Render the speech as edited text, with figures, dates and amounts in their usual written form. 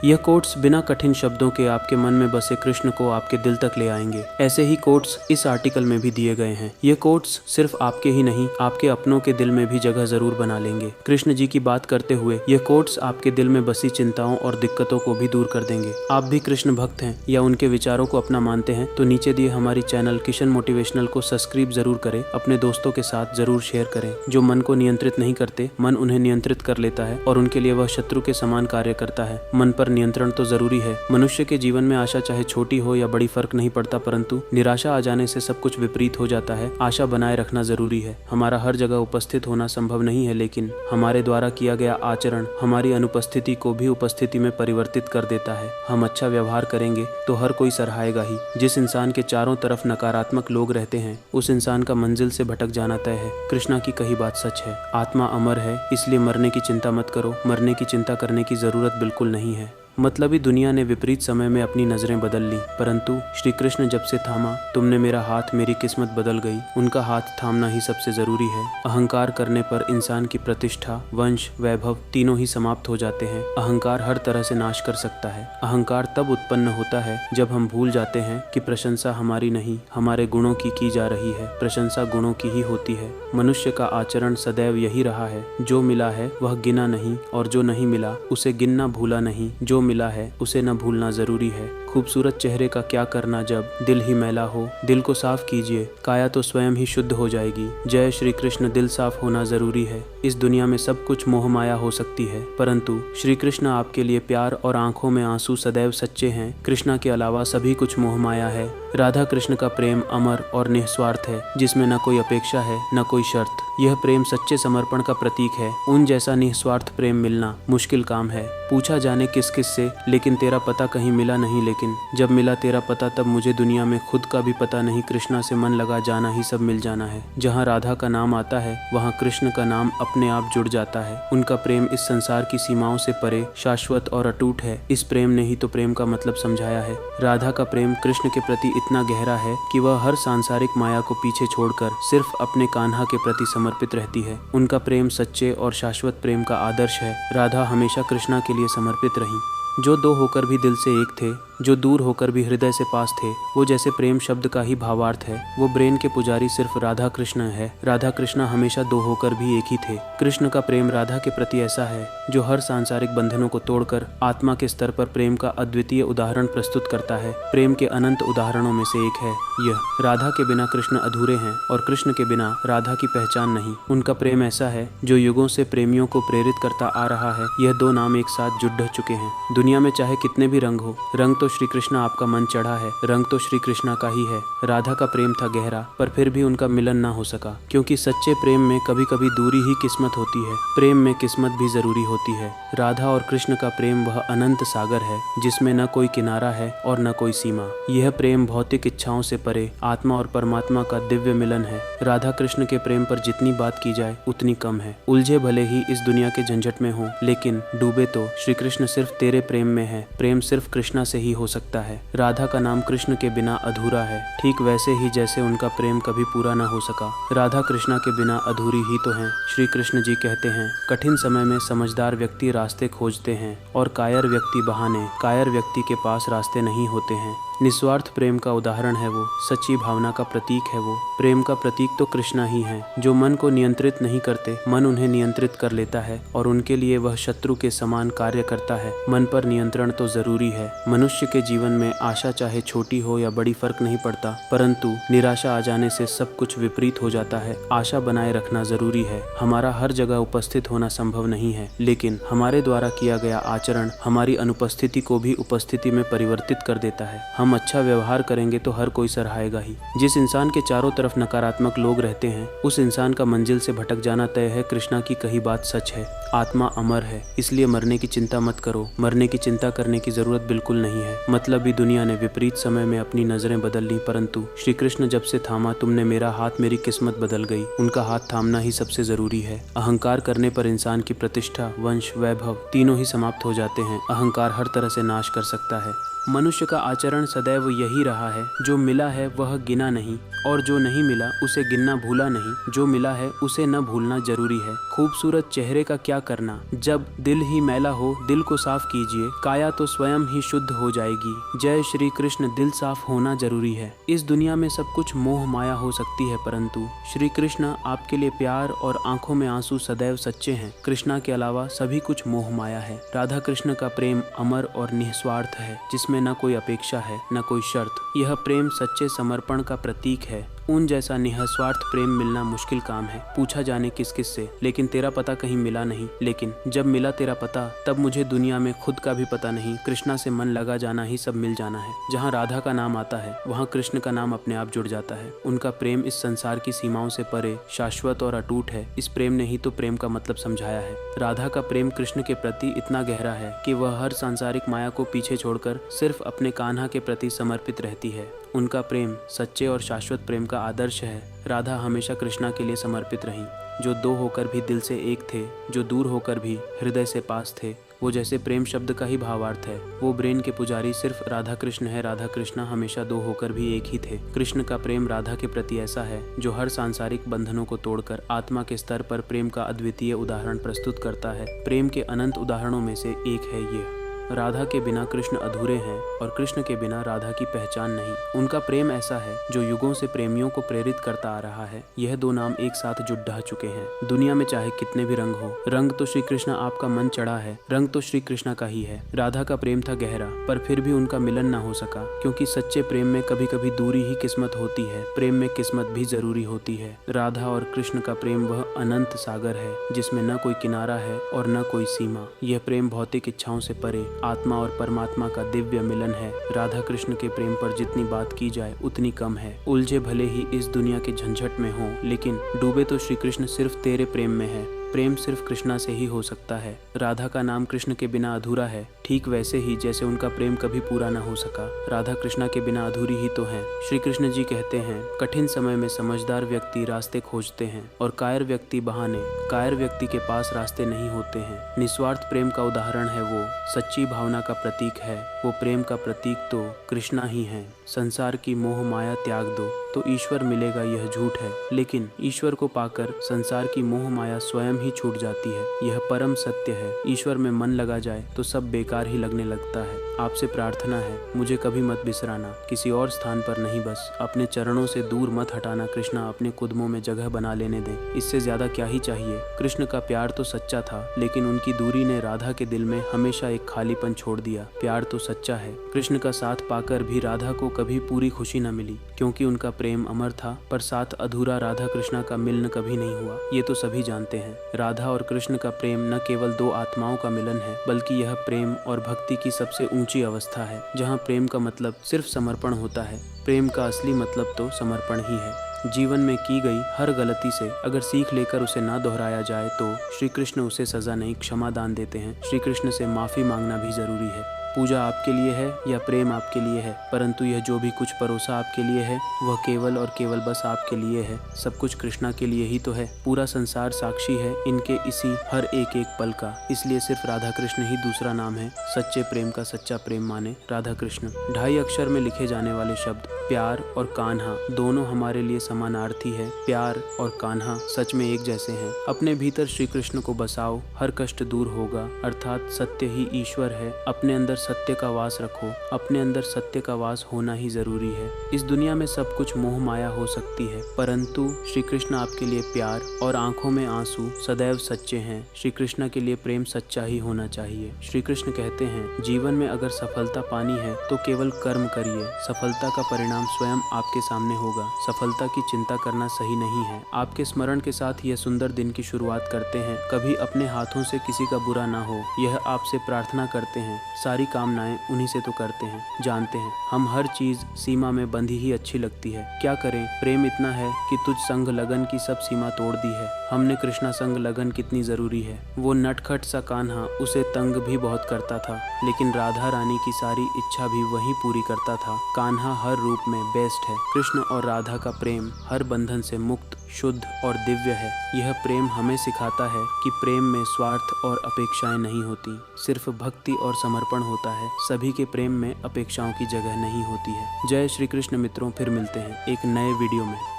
यह कोट्स बिना कठिन शब्दों के आपके मन में बसे कृष्ण को आपके दिल तक ले आएंगे। ऐसे ही कोट्स इस आर्टिकल में भी दिए गए हैं। ये कोट्स सिर्फ आपके ही नहीं, आपके अपनों के दिल में भी जगह जरूर बना लेंगे। कृष्ण जी की बात करते हुए ये कोट्स आपके दिल में बसी चिंताओं और दिक्कतों को भी दूर कर देंगे। आप भी कृष्ण भक्त हैं या उनके विचारों को अपना मानते हैं तो नीचे दिए हमारी चैनल किशन मोटिवेशनल को सब्सक्राइब जरूर करें, अपने दोस्तों के साथ जरूर शेयर करें। जो मन को नियंत्रित नहीं करते, मन उन्हें नियंत्रित कर लेता है और उनके लिए वह शत्रु के समान कार्य करता है। मन पर नियंत्रण तो जरूरी है। मनुष्य के जीवन में आशा चाहे छोटी हो या बड़ी फर्क नहीं पड़ता, परंतु निराशा आ जाने से सब कुछ विपरीत हो जाता है। आशा बनाए रखना जरूरी है। हमारा हर जगह उपस्थित होना संभव नहीं है, लेकिन हमारे द्वारा किया गया आचरण हमारी अनुपस्थिति को भी उपस्थिति में परिवर्तित कर देता है। हम अच्छा व्यवहार करेंगे तो हर कोई सराहेगा ही। जिस इंसान के चारों तरफ नकारात्मक लोग रहते हैं, उस इंसान का मंजिल से भटक जाना तय है। कृष्णा की कही बात सच है। आत्मा अमर है, इसलिए मरने की चिंता मत करो। मरने की चिंता करने की जरूरत बिल्कुल नहीं है। मतलबी दुनिया ने विपरीत समय में अपनी नजरें बदल ली, परंतु श्री कृष्ण जब से थामा, तुमने मेरा हाथ, मेरी किस्मत बदल गई। उनका हाथ थामना ही सबसे जरूरी है। अहंकार करने पर इंसान की प्रतिष्ठा, वंश, वैभव तीनों ही समाप्त हो जाते हैं। अहंकार हर तरह से नाश कर सकता है। अहंकार तब उत्पन्न होता है जब हम भूल जाते हैं कि प्रशंसा हमारी नहीं, हमारे गुणों की जा रही है। प्रशंसा गुणों की ही होती है। मनुष्य का आचरण सदैव यही रहा है। जो मिला है वह गिना नहीं, और जो नहीं मिला उसे गिनना भूला नहीं। जो मिला है उसे न भूलना जरूरी है। खूबसूरत चेहरे का क्या करना जब दिल ही मैला हो। दिल को साफ कीजिए, काया तो स्वयं ही शुद्ध हो जाएगी। जय श्री कृष्ण। दिल साफ होना जरूरी है। इस दुनिया में सब कुछ मोह माया हो सकती है, परंतु श्री कृष्ण आपके लिए प्यार और आंखों में आंसू सदैव सच्चे हैं। कृष्णा के अलावा सभी कुछ मोह माया है। राधा कृष्ण का प्रेम अमर और निस्वार्थ है, जिसमें न कोई अपेक्षा है न कोई शर्त। यह प्रेम सच्चे समर्पण का प्रतीक है। उन जैसा निस्वार्थ प्रेम मिलना मुश्किल काम है। पूछा जाने किस किस से, लेकिन तेरा पता कहीं मिला नहीं। लेकिन जब मिला तेरा पता, तब मुझे दुनिया में खुद का भी पता नहीं। कृष्णा से मन लगा जाना ही सब मिल जाना है। जहाँ राधा का नाम आता है, वहाँ कृष्ण का नाम अपने आप जुड़ जाता है। उनका प्रेम इस संसार की सीमाओं से परे, शाश्वत और अटूट है। इस प्रेम ने ही तो प्रेम का मतलब समझाया है। राधा का प्रेम कृष्ण के प्रति इतना गहरा है कि वह हर सांसारिक माया को पीछे छोड़कर सिर्फ अपने कान्हा के प्रति समर्पित रहती है। उनका प्रेम सच्चे और शाश्वत प्रेम का आदर्श है। राधा हमेशा कृष्णा के लिए समर्पित रही। जो दो होकर भी दिल से एक थे, जो दूर होकर भी हृदय से पास थे, वो जैसे प्रेम शब्द का ही भावार्थ है। वो ब्रेन के पुजारी सिर्फ राधा कृष्ण है। राधा कृष्ण हमेशा दो होकर भी एक ही थे। कृष्ण का प्रेम राधा के प्रति ऐसा है जो हर सांसारिक बंधनों को तोड़कर आत्मा के स्तर पर प्रेम का अद्वितीय उदाहरण प्रस्तुत करता है। प्रेम के अनंत उदाहरणों में से एक है यह। राधा के बिना कृष्ण अधूरे हैं और कृष्ण के बिना राधा की पहचान नहीं। उनका प्रेम ऐसा है जो युगों से प्रेमियों को प्रेरित करता आ रहा है। यह दो नाम एक साथ जुड़ चुके हैं। दुनिया में चाहे कितने भी रंग हो, रंग तो श्री कृष्ण आपका मन चढ़ा है। रंग तो श्री कृष्णा का ही है। राधा का प्रेम था गहरा, पर फिर भी उनका मिलन ना हो सका, क्योंकि सच्चे प्रेम में कभी कभी दूरी ही किस्मत होती है। प्रेम में किस्मत भी जरूरी होती है। राधा और कृष्ण का प्रेम वह अनंत सागर है, जिसमें न कोई किनारा है और न कोई सीमा। यह प्रेम भौतिक इच्छाओं से परे आत्मा और परमात्मा का दिव्य मिलन है। राधा कृष्ण के प्रेम पर जितनी बात की जाए उतनी कम है। उलझे भले ही इस दुनिया के झंझट में हो, लेकिन डूबे तो श्री कृष्ण सिर्फ तेरे प्रेम में है। प्रेम सिर्फ कृष्णा से ही हो सकता है। राधा का नाम कृष्ण के बिना अधूरा है, ठीक वैसे ही जैसे उनका प्रेम कभी पूरा न हो सका। राधा कृष्णा के बिना अधूरी ही तो हैं। श्री कृष्ण जी कहते हैं, कठिन समय में समझदार व्यक्ति रास्ते खोजते हैं और कायर व्यक्ति बहाने। कायर व्यक्ति के पास रास्ते नहीं होते हैं। निस्वार्थ प्रेम का उदाहरण है वो। सच्ची भावना का प्रतीक है वो। प्रेम का प्रतीक तो कृष्णा ही है। जो मन को नियंत्रित नहीं करते, मन उन्हें नियंत्रित कर लेता है और उनके लिए वह शत्रु के समान कार्य करता है। मन पर नियंत्रण तो जरूरी है। मनुष्य के जीवन में आशा चाहे छोटी हो या बड़ी फर्क नहीं पड़ता, परंतु निराशा आ जाने से सब कुछ विपरीत हो जाता है। आशा बनाए रखना जरूरी है। हमारा हर जगह उपस्थित होना संभव नहीं है, लेकिन हमारे द्वारा किया गया आचरण हमारी अनुपस्थिति को भी उपस्थिति में परिवर्तित कर देता है। हम अच्छा व्यवहार करेंगे तो हर कोई सराहेगा ही। जिस इंसान के चारों तरफ नकारात्मक लोग रहते हैं, उस इंसान का मंजिल से भटक जाना तय है। कृष्णा की कही बात सच है। आत्मा अमर है, इसलिए मरने की चिंता मत करो। मरने की चिंता करने की जरूरत बिल्कुल नहीं है। मतलबी दुनिया ने विपरीत समय में अपनी नजरें बदल ली, परंतु श्री कृष्ण जब से थामा तुमने मेरा हाथ, मेरी किस्मत बदल गई। उनका हाथ थामना ही सबसे जरूरी है। अहंकार करने पर इंसान की प्रतिष्ठा, वंश, वैभव तीनों ही समाप्त हो जाते हैं। अहंकार हर तरह से नाश कर सकता है। मनुष्य का आचरण सदैव यही रहा है, जो मिला है वह गिना नहीं, और जो नहीं मिला उसे गिनना भूला नहीं। जो मिला है उसे न भूलना जरूरी है। खूबसूरत चेहरे का क्या करना, जब दिल ही मैला हो दिल को साफ कीजिए, काया तो स्वयं ही शुद्ध हो जाएगी। जय श्री कृष्ण, दिल साफ होना जरूरी है। इस दुनिया में सब कुछ मोह माया हो सकती है, परंतु श्री कृष्ण आपके लिए प्यार और आंखों में आंसू सदैव सच्चे हैं। कृष्णा के अलावा सभी कुछ मोह माया है। राधा कृष्ण का प्रेम अमर और निस्वार्थ है, जिसमें न कोई अपेक्षा है न कोई शर्त। यह प्रेम सच्चे समर्पण का प्रतीक है। उन जैसा निस्वार्थ प्रेम मिलना मुश्किल काम है। पूछा जाने किस किस से, लेकिन तेरा पता कहीं मिला नहीं। लेकिन जब मिला तेरा पता, तब मुझे दुनिया में खुद का भी पता नहीं। कृष्णा से मन लगा जाना ही सब मिल जाना है। जहाँ राधा का नाम आता है वहाँ कृष्ण का नाम अपने आप जुड़ जाता है। उनका प्रेम इस संसार की सीमाओं से परे शाश्वत और अटूट है। इस प्रेम ने ही तो प्रेम का मतलब समझाया है। राधा का प्रेम कृष्ण के प्रति इतना गहरा है कि वह हर सांसारिक माया को पीछे छोड़कर सिर्फ अपने कान्हा के प्रति समर्पित रहती है। उनका प्रेम सच्चे और शाश्वत प्रेम का आदर्श है। राधा हमेशा कृष्णा के लिए समर्पित रहीं, जो दो होकर भी दिल से एक थे, जो दूर होकर भी हृदय से पास थे। वो जैसे प्रेम शब्द का ही भावार्थ है। वो ब्रेन के पुजारी सिर्फ राधा कृष्ण है। राधा कृष्णा हमेशा दो होकर भी एक ही थे। कृष्ण का प्रेम राधा के प्रति ऐसा है जो हर सांसारिक बंधनों को तोड़कर आत्मा के स्तर पर प्रेम का अद्वितीय उदाहरण प्रस्तुत करता है। प्रेम के अनंत उदाहरणों में से एक है ये। राधा के बिना कृष्ण अधूरे हैं और कृष्ण के बिना राधा की पहचान नहीं। उनका प्रेम ऐसा है जो युगों से प्रेमियों को प्रेरित करता आ रहा है। यह दो नाम एक साथ जुट ढह चुके हैं। दुनिया में चाहे कितने भी रंग हो, रंग तो श्री कृष्ण आपका मन चढ़ा है, रंग तो श्री कृष्ण का ही है। राधा का प्रेम था गहरा, पर फिर भी उनका मिलन ना हो सका, क्योंकि सच्चे प्रेम में कभी कभी दूरी ही किस्मत होती है। प्रेम में किस्मत भी जरूरी होती है। राधा और कृष्ण का प्रेम वह अनंत सागर है, जिसमें न कोई किनारा है और न कोई सीमा। यह प्रेम भौतिक इच्छाओं से परे आत्मा और परमात्मा का दिव्य मिलन है। राधा कृष्ण के प्रेम पर जितनी बात की जाए उतनी कम है। उलझे भले ही इस दुनिया के झंझट में हो, लेकिन डूबे तो श्री कृष्ण सिर्फ तेरे प्रेम में है। प्रेम सिर्फ कृष्णा से ही हो सकता है। राधा का नाम कृष्ण के बिना अधूरा है, ठीक वैसे ही जैसे उनका प्रेम कभी पूरा न हो सका। राधा कृष्णा के बिना अधूरी ही तो है। श्री कृष्ण जी कहते हैं, कठिन समय में समझदार व्यक्ति रास्ते खोजते हैं और कायर व्यक्ति बहाने। कायर व्यक्ति के पास रास्ते नहीं होते हैं। निस्वार्थ प्रेम का उदाहरण है वो, सच्ची भावना का प्रतीक है वो। प्रेम का प्रतीक तो कृष्णा ही है। संसार की मोह माया त्याग दो तो ईश्वर मिलेगा, यह झूठ है। लेकिन ईश्वर को पाकर संसार की मोह माया स्वयं ही छूट जाती है, यह परम सत्य है। ईश्वर में मन लगा जाए तो सब बेकार ही लगने लगता है। आपसे प्रार्थना है, मुझे कभी मत बिसराना, किसी और स्थान पर नहीं, बस अपने चरणों से दूर मत हटाना। कृष्णा अपने कुदमों में जगह बना लेने दें, इससे ज्यादा क्या ही चाहिए। कृष्ण का प्यार तो सच्चा था, लेकिन उनकी दूरी ने राधा के दिल में हमेशा एक खालीपन छोड़ दिया। प्यार तो सच्चा है। कृष्ण का साथ पाकर भी राधा को कभी पूरी खुशी न मिली, क्योंकि उनका प्रेम अमर था, पर साथ अधूरा राधा कृष्णा का मिलन कभी नहीं हुआ। ये तो सभी जानते हैं। राधा और कृष्ण का प्रेम न केवल दो आत्माओं का मिलन है, बल्कि यह प्रेम और भक्ति की सबसे ऊंची अवस्था है, जहाँ प्रेम का मतलब सिर्फ समर्पण होता है। प्रेम का असली मतलब तो समर्पण ही है। जीवन में की गई हर गलती से अगर सीख लेकर उसे ना दोहराया जाए तो श्री कृष्ण उसे सजा नहीं, क्षमा दान देते हैं। श्री कृष्ण से माफी मांगना भी जरूरी है। पूजा आपके लिए है या प्रेम आपके लिए है, परंतु यह जो भी कुछ परोसा आपके लिए है वह केवल और केवल बस आपके लिए है। सब कुछ कृष्णा के लिए ही तो है। पूरा संसार साक्षी है इनके इसी हर एक एक पल का। इसलिए सिर्फ राधा कृष्ण ही दूसरा नाम है। सच्चे प्रेम का सच्चा प्रेम माने राधा कृष्ण। 2.5 अक्षर में लिखे जाने वाले शब्द प्यार और कान्हा दोनों हमारे लिए समानार्थी है। प्यार और कान्हा सच में एक जैसे हैं। अपने भीतर श्री कृष्ण को बसाओ, हर कष्ट दूर होगा, अर्थात सत्य ही ईश्वर है। अपने अंदर सत्य का वास रखो। अपने अंदर सत्य का वास होना ही जरूरी है। इस दुनिया में सब कुछ मोह माया हो सकती है, परंतु श्री कृष्ण आपके लिए प्यार और आंखों में आंसू सदैव सच्चे हैं। श्री कृष्ण के लिए प्रेम सच्चा ही होना चाहिए। श्री कृष्ण कहते हैं, जीवन में अगर सफलता पानी है तो केवल कर्म करिए। सफलता का परिणाम परिणाम स्वयं आपके सामने होगा। सफलता की चिंता करना सही नहीं है। आपके स्मरण के साथ यह सुंदर दिन की शुरुआत करते हैं। कभी अपने हाथों से किसी का बुरा ना हो, यह आपसे प्रार्थना करते हैं। सारी कामनाएं उन्हीं से तो करते हैं। जानते हैं हम हर चीज सीमा में बंधी ही अच्छी लगती है। क्या करें, प्रेम इतना है कि तुझ संग लगन की सब सीमा तोड़ दी है। हमने कृष्णा संग लगन कितनी जरूरी है। वो नटखट सा कान्हा उसे तंग भी बहुत करता था, लेकिन राधा रानी की सारी इच्छा भी वही पूरी करता था। कान्हा हर रूप में बेस्ट है। कृष्ण और राधा का प्रेम हर बंधन से मुक्त, शुद्ध और दिव्य है। यह प्रेम हमें सिखाता है कि प्रेम में स्वार्थ और अपेक्षाएं नहीं होती, सिर्फ भक्ति और समर्पण होता है। सभी के प्रेम में अपेक्षाओं की जगह नहीं होती है। जय श्री कृष्ण मित्रों, फिर मिलते हैं एक नए वीडियो में।